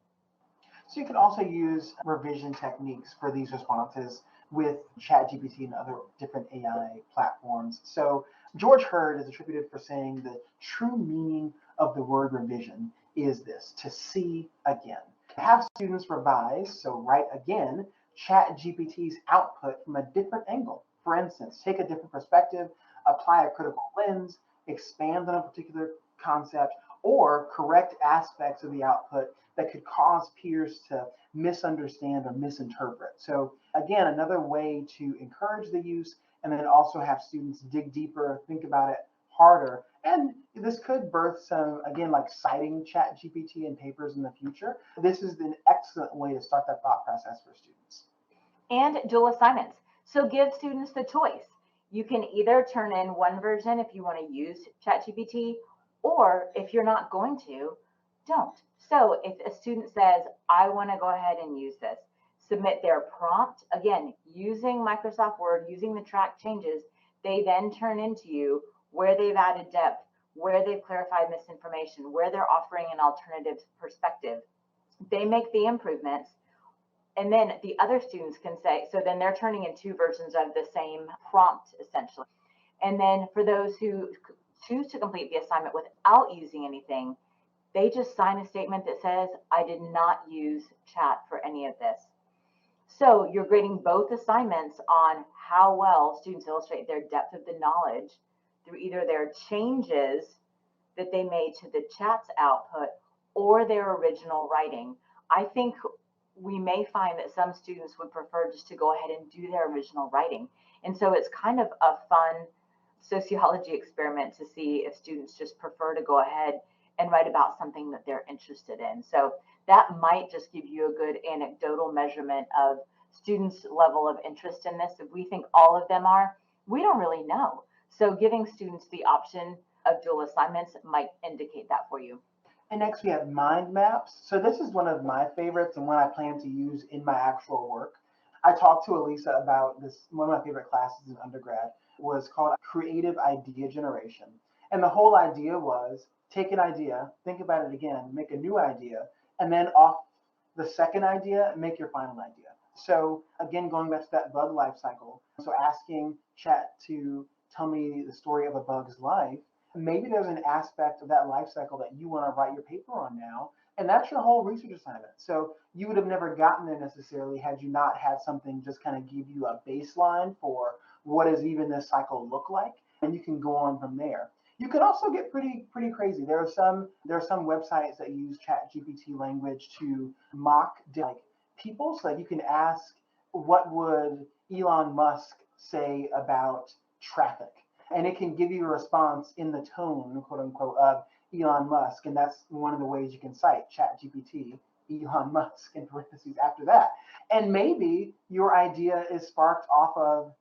So you can also use revision techniques for these responses with ChatGPT and other different AI platforms. So George Hurd is attributed for saying the true meaning of the word revision is this: to see again. Have students revise, so write again, ChatGPT's output from a different angle. For instance, take a different perspective, apply a critical lens, expand on a particular concept, or correct aspects of the output that could cause peers to misunderstand or misinterpret. So again, another way to encourage the use and then also have students dig deeper, think about it harder. And this could birth some, again, like citing ChatGPT in papers in the future. This is an excellent way to start that thought process for students. And dual assignments. So give students the choice. You can either turn in one version if you want to use ChatGPT, or if you're not going to, don't. So if a student says, I want to go ahead and use this, submit their prompt, again, using Microsoft Word, using the track changes, they then turn into you where they've added depth, where they've clarified misinformation, where they're offering an alternative perspective. They make the improvements, and then the other students can say, so then they're turning in two versions of the same prompt, essentially. And then for those who choose to complete the assignment without using anything, they just sign a statement that says, I did not use chat for any of this. So you're grading both assignments on how well students illustrate their depth of the knowledge through either their changes that they made to the chat's output or their original writing. I think we may find that some students would prefer just to go ahead and do their original writing. And so it's kind of a fun sociology experiment to see if students just prefer to go ahead and write about something that they're interested in. So that might just give you a good anecdotal measurement of students' level of interest in this. If we think all of them are, we don't really know. So giving students the option of dual assignments might indicate that for you. And next we have mind maps. So this is one of my favorites and one I plan to use in my actual work. I talked to Elisa about this. One of my favorite classes in undergrad was called Creative Idea Generation. And the whole idea was take an idea, think about it again, make a new idea, and then off the second idea, make your final idea. So again, going back to that bug life cycle. So asking chat to tell me the story of a bug's life, maybe there's an aspect of that life cycle that you want to write your paper on now, and that's your whole research assignment. So you would have never gotten there necessarily had you not had something just kind of give you a baseline for what does even this cycle look like, and you can go on from there. You can also get pretty crazy. There are some websites that use ChatGPT language to mock like people. So that you can ask, what would Elon Musk say about traffic? And it can give you a response in the tone, quote unquote, of Elon Musk. And that's one of the ways you can cite ChatGPT, Elon Musk, in parentheses after that. And maybe your idea is sparked off of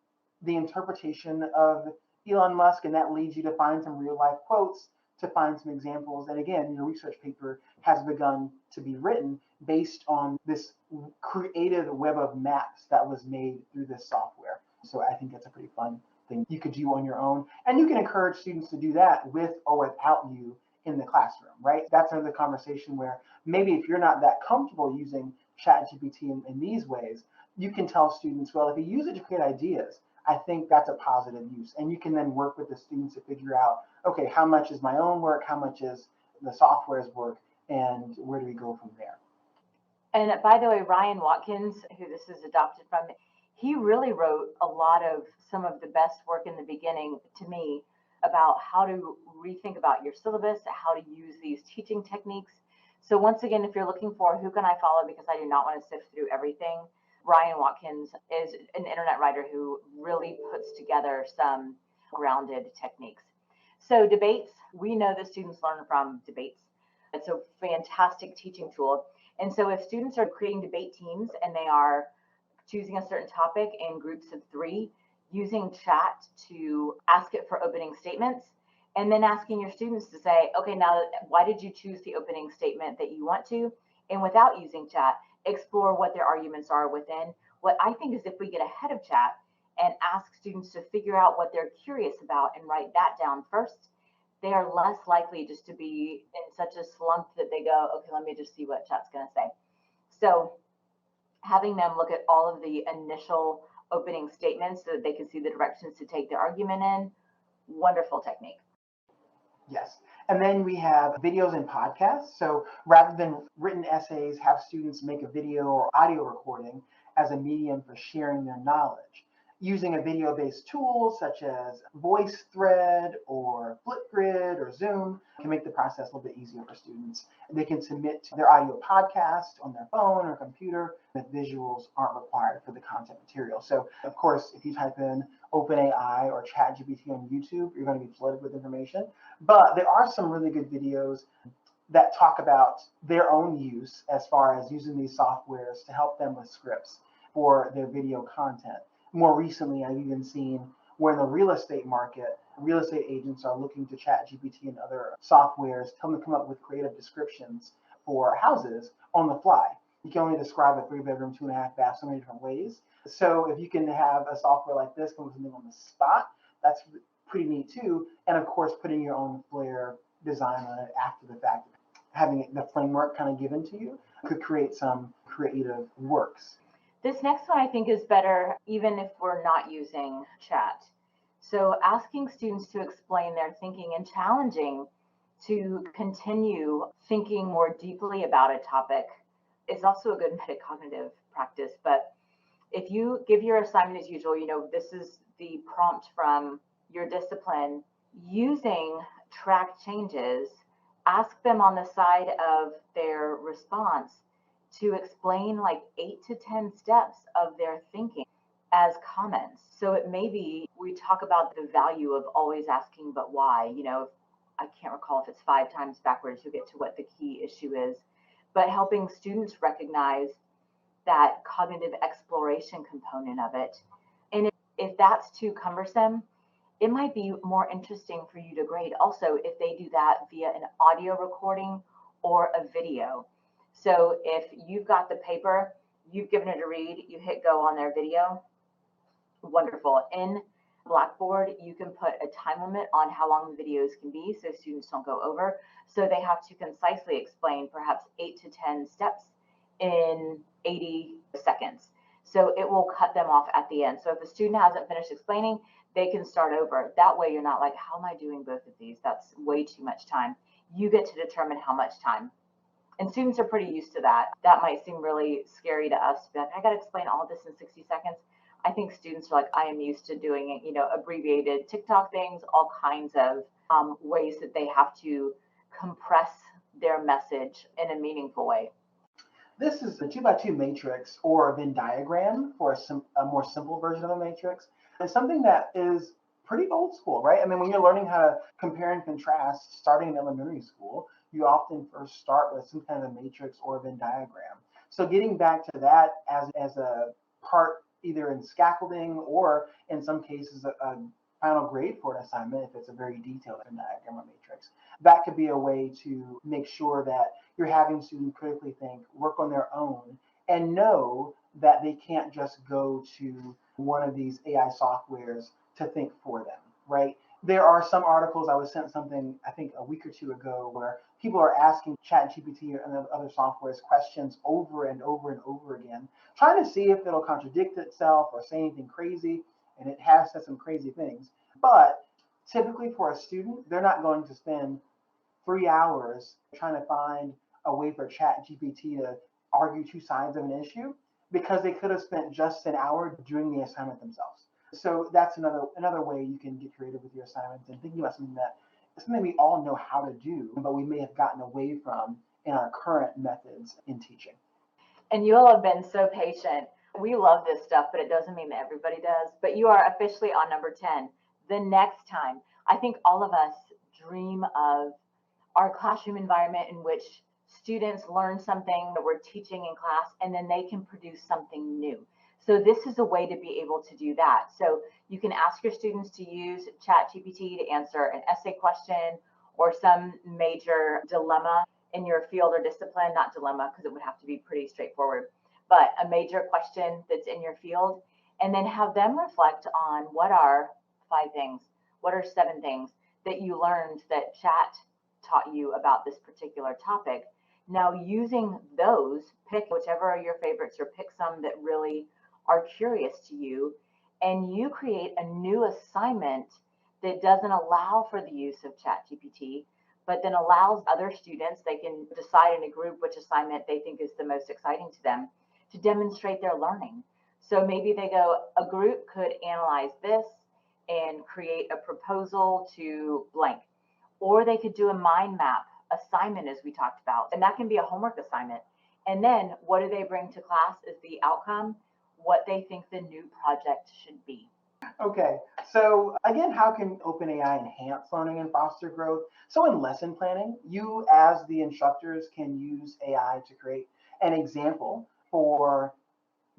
the interpretation of Elon Musk, and that leads you to find some real life quotes, to find some examples. And again, your research paper has begun to be written based on this creative web of maps that was made through this software. So I think that's a pretty fun thing you could do on your own. And you can encourage students to do that with or without you in the classroom, right? That's another conversation where maybe if you're not that comfortable using ChatGPT in these ways, you can tell students, well, if you use it to create ideas, I think that's a positive use. And you can then work with the students to figure out, okay, how much is my own work? How much is the software's work? And where do we go from there? And by the way, Ryan Watkins, who this is adopted from, he really wrote a lot of some of the best work in the beginning to me about how to rethink about your syllabus, how to use these teaching techniques. So once again, if you're looking for who can I follow because I do not want to sift through everything, Ryan Watkins is an internet writer who really puts together some grounded techniques. So debates, we know that students learn from debates. It's a fantastic teaching tool. And so if students are creating debate teams and they are choosing a certain topic in groups of 3, using chat to ask it for opening statements, and then asking your students to say, okay, now why did you choose the opening statement that you want to? and without using chat, explore what their arguments are within. What I think is if we get ahead of chat and ask students to figure out what they're curious about and write that down first, they are less likely just to be in such a slump that they go, okay, let me just see what chat's going to say. So having them look at all of the initial opening statements so that they can see the directions to take their argument in, wonderful technique. Yes. And then we have videos and podcasts. So rather than written essays, have students make a video or audio recording as a medium for sharing their knowledge. Using a video-based tool such as VoiceThread or Flipgrid or Zoom can make the process a little bit easier for students. They can submit their audio podcast on their phone or computer. The visuals aren't required for the content material. So, of course, if you type in OpenAI or ChatGPT on YouTube, you're going to be flooded with information. But there are some really good videos that talk about their own use as far as using these softwares to help them with scripts for their video content. More recently, I've even seen where in the real estate market, real estate agents are looking to ChatGPT and other softwares, tell them to come up with creative descriptions for houses on the fly. You can only describe a 3-bedroom, 2.5 bath so many different ways. So if you can have a software like this come with something on the spot, that's pretty neat too. And of course, putting your own flair design on it after the fact, having the framework kind of given to you could create some creative works. This next one I think is better even if we're not using chat. So asking students to explain their thinking and challenging to continue thinking more deeply about a topic is also a good metacognitive practice. But if you give your assignment as usual, this is the prompt from your discipline, using track changes, ask them on the side of their response to explain like 8 to 10 steps of their thinking as comments. So it may be, we talk about the value of always asking, but why? I can't recall if it's 5 times backwards, you'll get to what the key issue is, but helping students recognize that cognitive exploration component of it. And if that's too cumbersome, it might be more interesting for you to grade also if they do that via an audio recording or a video. So if you've got the paper, you've given it a read, you hit go on their video, wonderful. In Blackboard, you can put a time limit on how long the videos can be so students don't go over. So they have to concisely explain perhaps 8 to 10 steps in 80 seconds. So it will cut them off at the end. So if a student hasn't finished explaining, they can start over. That way you're not like, how am I doing both of these? That's way too much time. You get to determine how much time. And students are pretty used to that. That might seem really scary to us, but I got to explain all this in 60 seconds. I think students are like, I am used to doing it, abbreviated TikTok things, all kinds of ways that they have to compress their message in a meaningful way. This is a 2x2 matrix or a Venn diagram for a more simple version of a matrix. It's something that is pretty old school, right? I mean, when you're learning how to compare and contrast starting in elementary school, you often first start with some kind of a matrix or a Venn diagram. So getting back to that as a part either in scaffolding or in some cases a final grade for an assignment if it's a very detailed Venn diagram or matrix, that could be a way to make sure that you're having students critically think, work on their own, and know that they can't just go to one of these AI softwares to think for them, right? There are some articles, I was sent something, I think a week or two ago, where people are asking ChatGPT and other softwares questions over and over and over again, trying to see if it'll contradict itself or say anything crazy, and it has said some crazy things. But typically for a student, they're not going to spend 3 hours trying to find a way for ChatGPT to argue two sides of an issue, because they could have spent just an hour doing the assignment themselves. So that's another way you can get creative with your assignments and thinking about something we all know how to do, but we may have gotten away from in our current methods in teaching. And you all have been so patient. We love this stuff, but it doesn't mean that everybody does. But you are officially on number 10. The next time, I think all of us dream of our classroom environment in which students learn something that we're teaching in class, and then they can produce something new. So this is a way to be able to do that. So you can ask your students to use ChatGPT to answer an essay question or some major dilemma in your field or discipline, not dilemma, because it would have to be pretty straightforward, but a major question that's in your field, and then have them reflect on what are 5 things, what are 7 things that you learned that chat taught you about this particular topic. Now, using those, pick whichever are your favorites or pick some that really are curious to you, and you create a new assignment that doesn't allow for the use of ChatGPT, but then allows other students, they can decide in a group which assignment they think is the most exciting to them, to demonstrate their learning. So maybe they go, a group could analyze this and create a proposal to blank, or they could do a mind map assignment as we talked about, and that can be a homework assignment. And then what do they bring to class as the outcome? What they think the new project should be. Okay, so again, how can OpenAI enhance learning and foster growth? So in lesson planning, you as the instructors can use AI to create an example for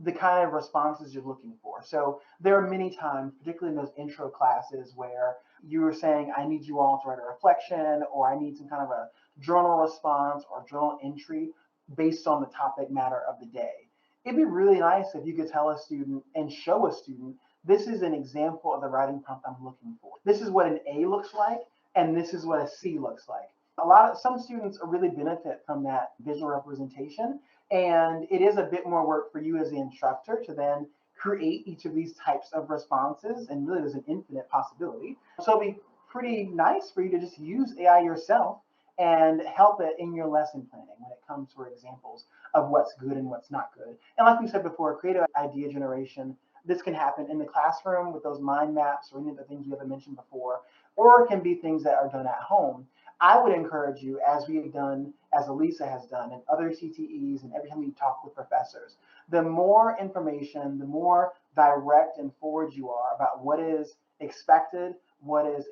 the kind of responses you're looking for. So there are many times, particularly in those intro classes, where you were saying, I need you all to write a reflection, or I need some kind of a journal response or journal entry based on the topic matter of the day. It'd be really nice if you could tell a student and show a student, this is an example of the writing prompt I'm looking for. This is what an A looks like, and this is what a C looks like. Some students really benefit from that visual representation, and it is a bit more work for you as the instructor to then create each of these types of responses, and really there's an infinite possibility. So it'll be pretty nice for you to just use AI yourself and help it in your lesson planning when it comes to examples of what's good and what's not good. And like we said before, creative idea generation, this can happen in the classroom with those mind maps or any of the things we haven't mentioned before, or it can be things that are done at home. I would encourage you, as we have done, as Elisa has done, and other CTEs, and every time we talk with professors, the more information, the more direct and forward you are about what is expected, what is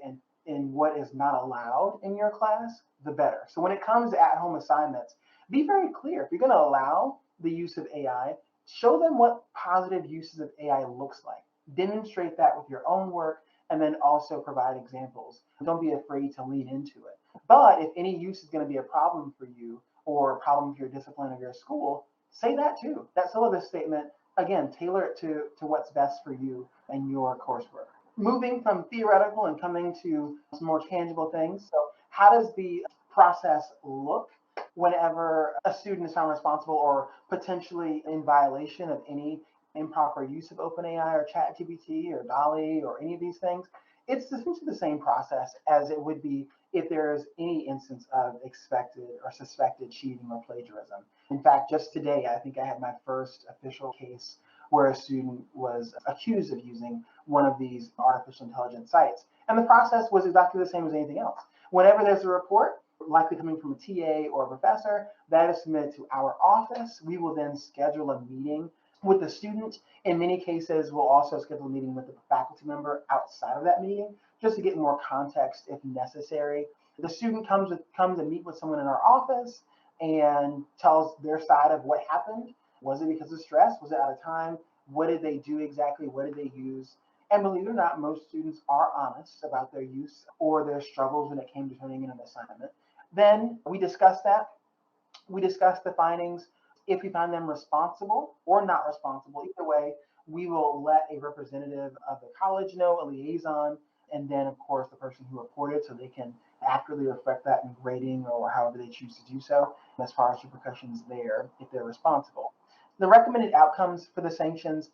and what is not allowed in your class, the better. So when it comes to at-home assignments, be very clear. If you're going to allow the use of AI, show them what positive uses of AI looks like. Demonstrate that with your own work, and then also provide examples. Don't be afraid to lean into it. But if any use is going to be a problem for you or a problem for your discipline or your school, say that too. That syllabus statement, again, tailor it to what's best for you and your coursework. Moving from theoretical and coming to some more tangible things. So how does the process look whenever a student is found responsible or potentially in violation of any improper use of OpenAI or ChatGPT or DALL-E or any of these things? It's essentially the same process as it would be if there's any instance of expected or suspected cheating or plagiarism. In fact, just today, I think I had my first official case where a student was accused of using one of these artificial intelligence sites. And the process was exactly the same as anything else. Whenever there's a report, likely coming from a TA or a professor, that is submitted to our office. We will then schedule a meeting with the student. In many cases, we'll also schedule a meeting with the faculty member outside of that meeting, just to get more context if necessary. The student comes and meet with someone in our office and tells their side of what happened. Was it because of stress? Was it out of time? What did they do exactly? What did they use? And believe it or not, most students are honest about their use or their struggles when it came to turning in an assignment. Then we discuss that. We discuss the findings. If we find them responsible or not responsible, either way, we will let a representative of the college know, a liaison, and then, of course, the person who reported, so they can accurately reflect that in grading or however they choose to do so, as far as repercussions there if they're responsible. The recommended outcomes for the sanctions,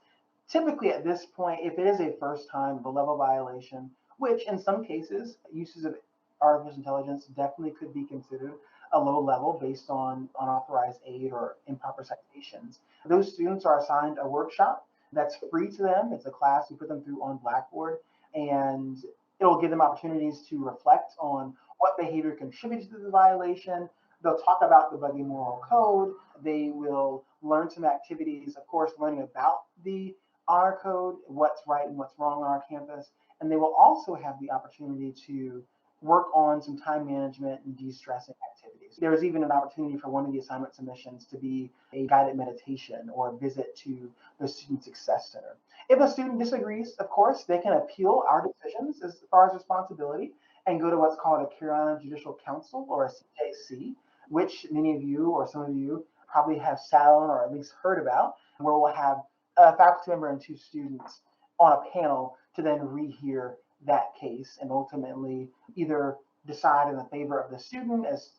typically at this point, if it is a first-time level violation, which in some cases, uses of artificial intelligence definitely could be considered a low level based on unauthorized aid or improper citations. Those students are assigned a workshop that's free to them. It's a class we put them through on Blackboard, and it'll give them opportunities to reflect on what behavior contributed to the violation. They'll talk about the Buggy Moral Code. They will learn some activities, of course, learning about the honor code, what's right and what's wrong on our campus. And they will also have the opportunity to work on some time management and de-stressing activities. There's even an opportunity for one of the assignment submissions to be a guided meditation or a visit to the Student Success Center. If a student disagrees, of course, they can appeal our decisions as far as responsibility and go to what's called a Carolina Judicial Council or a CJC. which many of you or some of you probably have sat on or at least heard about, where we'll have a faculty member and two students on a panel to then rehear that case and ultimately either decide in the favor of the student as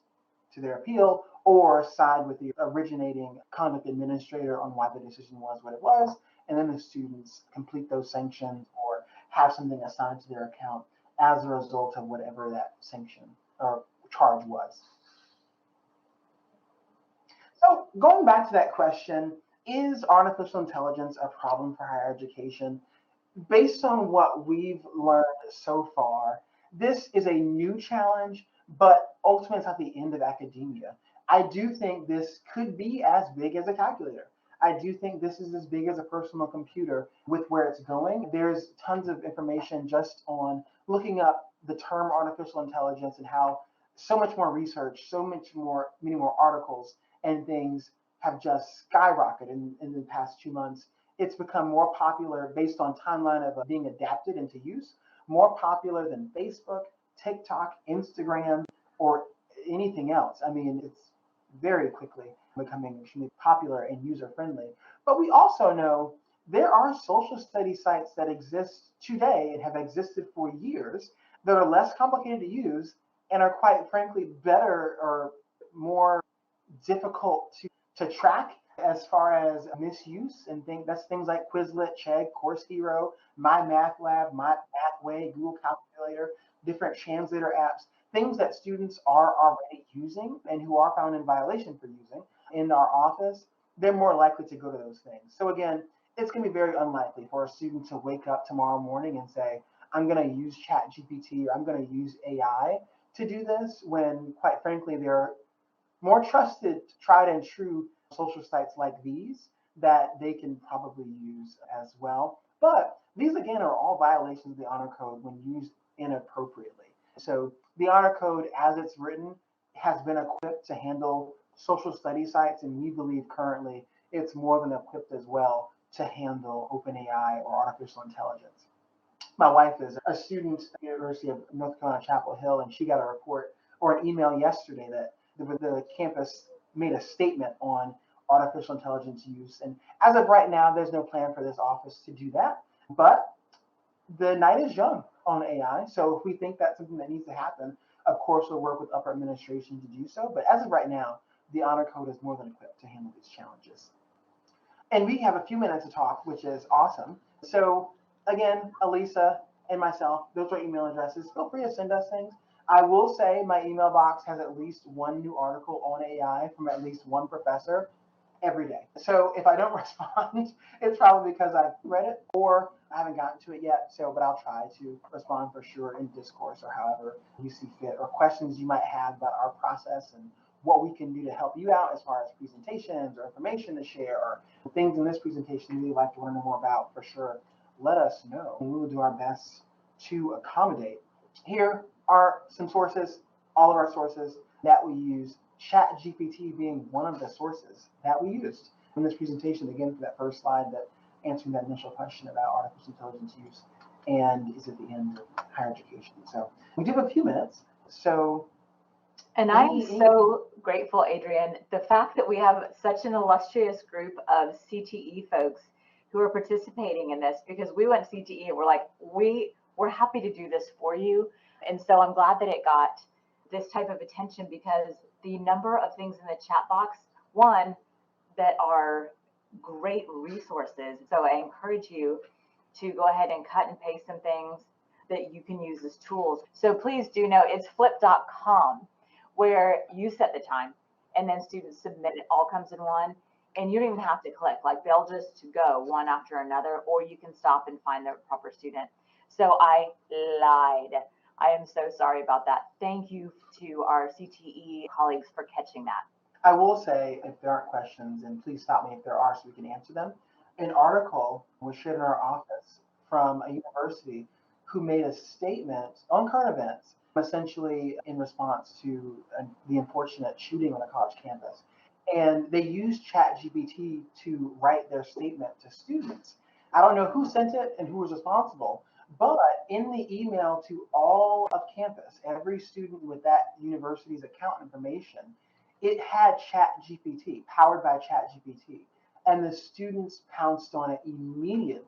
to their appeal or side with the originating conduct administrator on why the decision was what it was, and then the students complete those sanctions or have something assigned to their account as a result of whatever that sanction or charge was. So going back to that question, is artificial intelligence a problem for higher education? Based on what we've learned so far, this is a new challenge, but ultimately it's not the end of academia. I do think this could be as big as a calculator. I do think this is as big as a personal computer with where it's going. There's tons of information just on looking up the term artificial intelligence and how so much more research, many more articles and things have just skyrocketed in the past 2 months. It's become more popular based on timeline of being adapted into use, more popular than Facebook, TikTok, Instagram, or anything else. I mean, it's very quickly becoming extremely popular and user-friendly. But we also know there are social study sites that exist today and have existed for years that are less complicated to use and are quite frankly better or more difficult to track as far as misuse and that's things like Quizlet, Chegg, Course Hero, My Math Lab, My Mathway, Google Calculator, different translator apps, things that students are already using and who are found in violation for using in our office, they're more likely to go to those things. So again, it's going to be very unlikely for a student to wake up tomorrow morning and say, I'm going to use ChatGPT or I'm going to use AI to do this when, quite frankly, there are more trusted, tried and true social sites like these that they can probably use as well. But these, again, are all violations of the Honor Code when used inappropriately. So the Honor Code, as it's written, has been equipped to handle social study sites, and we believe currently it's more than equipped as well to handle OpenAI or artificial intelligence. My wife is a student at the University of North Carolina, Chapel Hill, and she got a report or an email yesterday that the campus made a statement on artificial intelligence use. And as of right now, there's no plan for this office to do that. But the night is young on AI. So if we think that's something that needs to happen, of course, we'll work with upper administration to do so. But as of right now, the Honor Code is more than equipped to handle these challenges. And we have a few minutes to talk, which is awesome. So again, Elisa and myself, those are email addresses. Feel free to send us things. I will say my email box has at least one new article on AI from at least one professor every day. So if I don't respond, it's probably because I've read it or I haven't gotten to it yet. But I'll try to respond for sure in discourse or however you see fit, or questions you might have about our process and what we can do to help you out as far as presentations or information to share or things in this presentation you'd like to learn more about. For sure, let us know and we will do our best to accommodate. Here are some sources, all of our sources that we use, ChatGPT being one of the sources that we used in this presentation, again, for that first slide that answering that initial question about artificial intelligence use and is at the end of higher education. So we do have a few minutes. And I'm so grateful, Adrian, the fact that we have such an illustrious group of CTE folks who are participating in this, because we went CTE and we're like, we're happy to do this for you. And so I'm glad that it got this type of attention, because the number of things in the chat box, one, that are great resources. So I encourage you to go ahead and cut and paste some things that you can use as tools. So please do know it's flip.com, where you set the time and then students submit, it all comes in one, and you don't even have to click, like they'll just go one after another, or you can stop and find the proper student. So I lied. I am so sorry about that. Thank you to our CTE colleagues for catching that. I will say, if there aren't questions, and please stop me if there are so we can answer them, an article was shared in our office from a university who made a statement on current events, essentially in response to the unfortunate shooting on a college campus. And they used ChatGPT to write their statement to students. I don't know who sent it and who was responsible, but in the email to all of campus, every student with that university's account information, it had ChatGPT, powered by ChatGPT, and the students pounced on it immediately.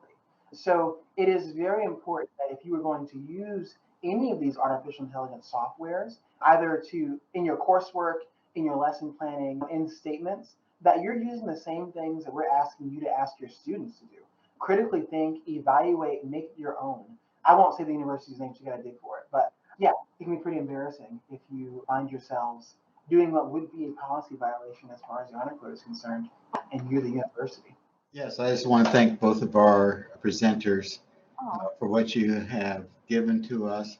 So it is very important that if you are going to use any of these artificial intelligence softwares, either to in your coursework, in your lesson planning, in statements, that you're using the same things that we're asking you to ask your students to do. Critically think, evaluate, make it your own. I won't say the university's name, so you gotta dig for it. But yeah, it can be pretty embarrassing if you find yourselves doing what would be a policy violation as far as the honor code is concerned, and you're the university. Yes, I just want to thank both of our presenters Oh, for what you have given to us.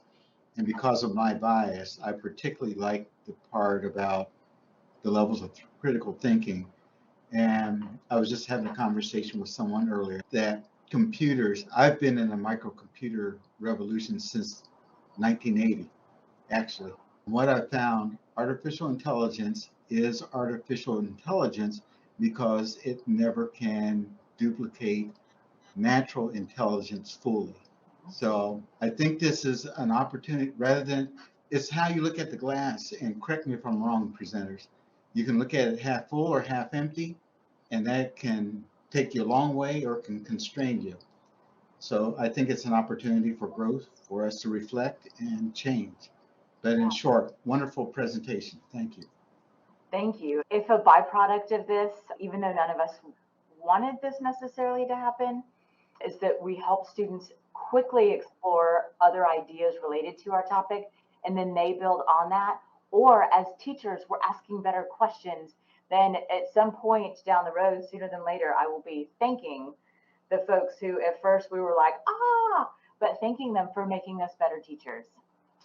And because of my bias, I particularly like the part about the levels of critical thinking. And I was just having a conversation with someone earlier that computers, I've been in a microcomputer revolution since 1980, actually. What I found, artificial intelligence is artificial intelligence because it never can duplicate natural intelligence fully. So I think this is an opportunity rather than it's how you look at the glass. And correct me if I'm wrong, presenters. You can look at it half full or half empty, and that can take you a long way or can constrain you. So I think it's an opportunity for growth, for us to reflect and change. But in short, wonderful presentation. Thank you. thank you. If a byproduct of this, even though none of us wanted this necessarily to happen, is that we help students quickly explore other ideas related to our topic, and then they build on that. Or as teachers, we're asking better questions. Then at some point down the road, sooner than later, I will be thanking the folks who at first we were like, but thanking them for making us better teachers.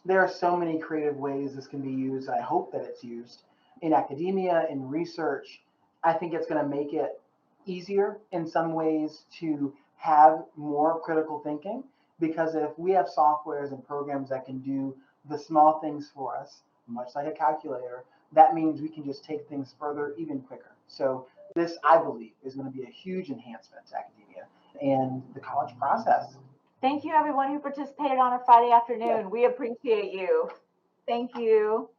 There are so many creative ways this can be used. I hope that it's used in academia, in research. I think it's going to make it easier in some ways to have more critical thinking, because if we have softwares and programs that can do the small things for us, much like a calculator, that means we can just take things further even quicker. So this, I believe, is going to be a huge enhancement to academia and the college process. Thank you, everyone who participated on a Friday Yeah. afternoon. We appreciate you. Thank you.